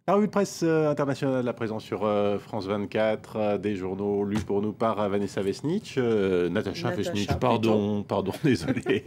La revue de presse internationale à présent sur France 24, des journaux lus pour nous par Vanessa Vesnich, Natacha Vesnich, pardon, désolé.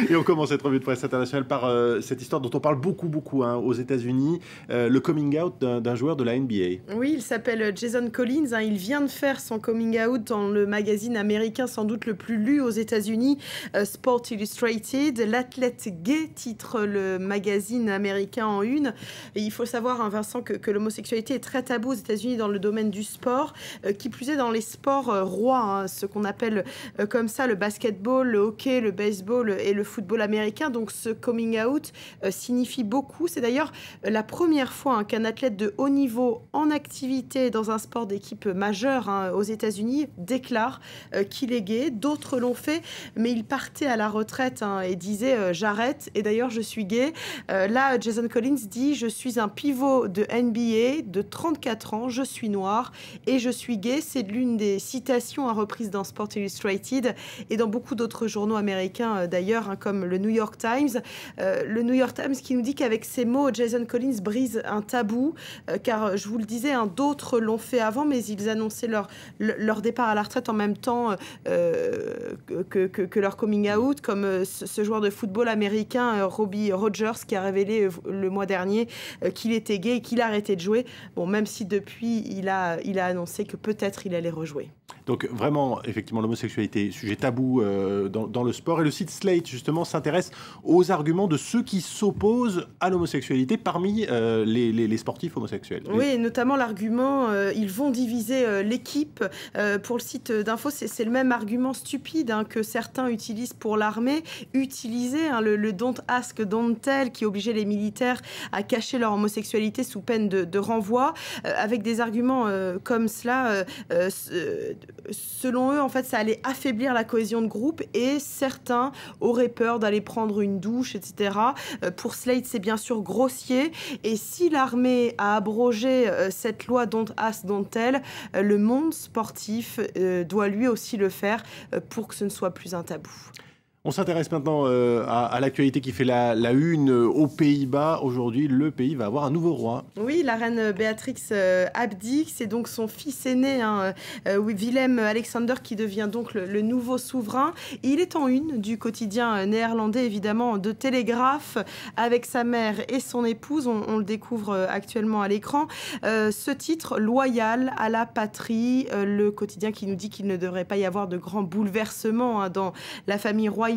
Et on commence cette revue de presse internationale par cette histoire dont on parle beaucoup aux États-Unis, le coming out d'un joueur de la NBA. Oui, il s'appelle Jason Collins, il vient de faire son coming out dans le magazine américain sans doute le plus lu aux États-Unis, Sport Illustrated. L'athlète gay titre le magazine américain en une. Et il faut savoir, Vincent, que l'homosexualité est très taboue aux États-Unis dans le domaine du sport, qui plus est dans les sports rois, ce qu'on appelle comme ça le basketball, le hockey, le baseball et le football américain. Donc ce coming out signifie beaucoup. C'est d'ailleurs la première fois qu'un athlète de haut niveau en activité dans un sport d'équipe majeur aux États-Unis déclare qu'il est gay. D'autres l'ont fait, mais il partait à la retraite et disait j'arrête et d'ailleurs je suis gay. Là, Jason Collins dit je suis un pivot de NBA de 34 ans, je suis noir et je suis gay. C'est l'une des citations reprises dans Sport Illustrated et dans beaucoup d'autres journaux américains d'ailleurs, comme le New York Times. Le New York Times qui nous dit qu'avec ces mots, Jason Collins brise un tabou, car je vous le disais, d'autres l'ont fait avant, mais ils annonçaient leur départ à la retraite en même temps que leur coming out, comme ce joueur de football américain, Robbie Rogers, qui a révélé le mois dernier qu'il était gay et qu'il a arrêté de jouer. Bon, même si depuis, il a annoncé que peut-être il allait rejouer. Donc vraiment, effectivement, l'homosexualité, sujet tabou dans le sport. Et le site Slate, justement, s'intéresse aux arguments de ceux qui s'opposent à l'homosexualité parmi les sportifs homosexuels. Oui, et notamment l'argument, ils vont diviser l'équipe. Pour le site d'info, c'est le même argument stupide que certains utilisent pour l'armée. Utiliser le don't ask, don't tell, qui obligeait les militaires à cacher leur homosexualité sous peine de renvoi, avec des arguments comme cela. Selon eux, en fait, ça allait affaiblir la cohésion de groupe et certains auraient peur d'aller prendre une douche, etc. Pour Slate, c'est bien sûr grossier. Et si l'armée a abrogé cette loi Don't Ask, Don't Tell, le monde sportif doit lui aussi le faire pour que ce ne soit plus un tabou. On s'intéresse maintenant à l'actualité qui fait la une aux Pays-Bas. Aujourd'hui, le pays va avoir un nouveau roi. Oui, la reine Béatrix abdique. C'est donc son fils aîné, Willem-Alexander, qui devient donc le nouveau souverain. Et il est en une du quotidien néerlandais, évidemment, de Télégraphe, avec sa mère et son épouse. On le découvre actuellement à l'écran. Ce titre, loyal à la patrie, le quotidien qui nous dit qu'il ne devrait pas y avoir de grands bouleversements dans la famille royale.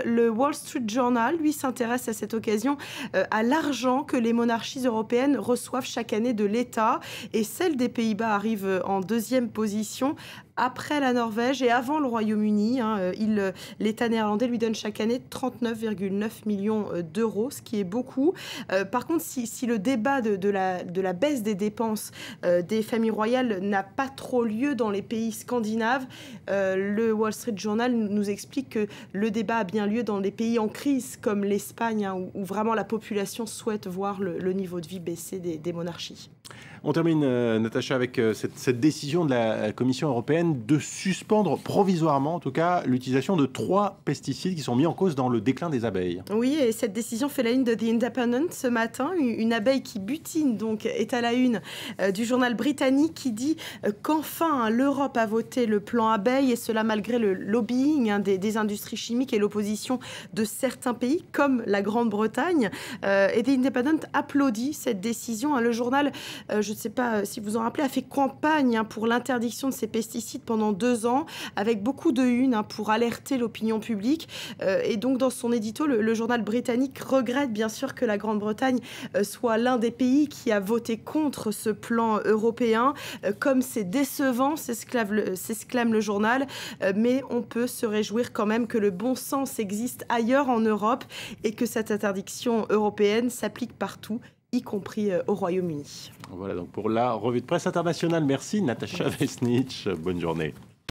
Le Wall Street Journal, lui, s'intéresse à cette occasion à l'argent que les monarchies européennes reçoivent chaque année de l'État. Et celle des Pays-Bas arrive en deuxième position, après la Norvège et avant le Royaume-Uni. L'État néerlandais lui donne chaque année 39,9 millions d'euros, ce qui est beaucoup. Par contre, si le débat de la baisse des dépenses des familles royales n'a pas trop lieu dans les pays scandinaves, le Wall Street Journal nous explique que le débat a bien lieu dans les pays en crise, comme l'Espagne, où vraiment la population souhaite voir le niveau de vie baisser des monarchies. On termine, Natacha, avec cette décision de la Commission européenne de suspendre provisoirement, en tout cas, l'utilisation de 3 pesticides qui sont mis en cause dans le déclin des abeilles. Oui, et cette décision fait la une de The Independent ce matin. Une abeille qui butine, donc, est à la une du journal britannique qui dit qu'enfin l'Europe a voté le plan abeille, et cela malgré le lobbying des industries chimiques et l'opposition de certains pays, comme la Grande-Bretagne. Et The Independent applaudit cette décision. Le journal, je ne sais pas si vous en rappelez, a fait campagne pour l'interdiction de ces pesticides pendant 2 ans, avec beaucoup de une pour alerter l'opinion publique. Et donc, dans son édito, le journal britannique regrette bien sûr que la Grande-Bretagne soit l'un des pays qui a voté contre ce plan européen. Comme c'est décevant, s'exclame le journal, mais on peut se réjouir quand même que le bon sens existe ailleurs en Europe et que cette interdiction européenne s'applique partout, y compris au Royaume-Uni. Voilà donc pour la revue de presse internationale. Merci Natacha Vesnich. Bonne journée.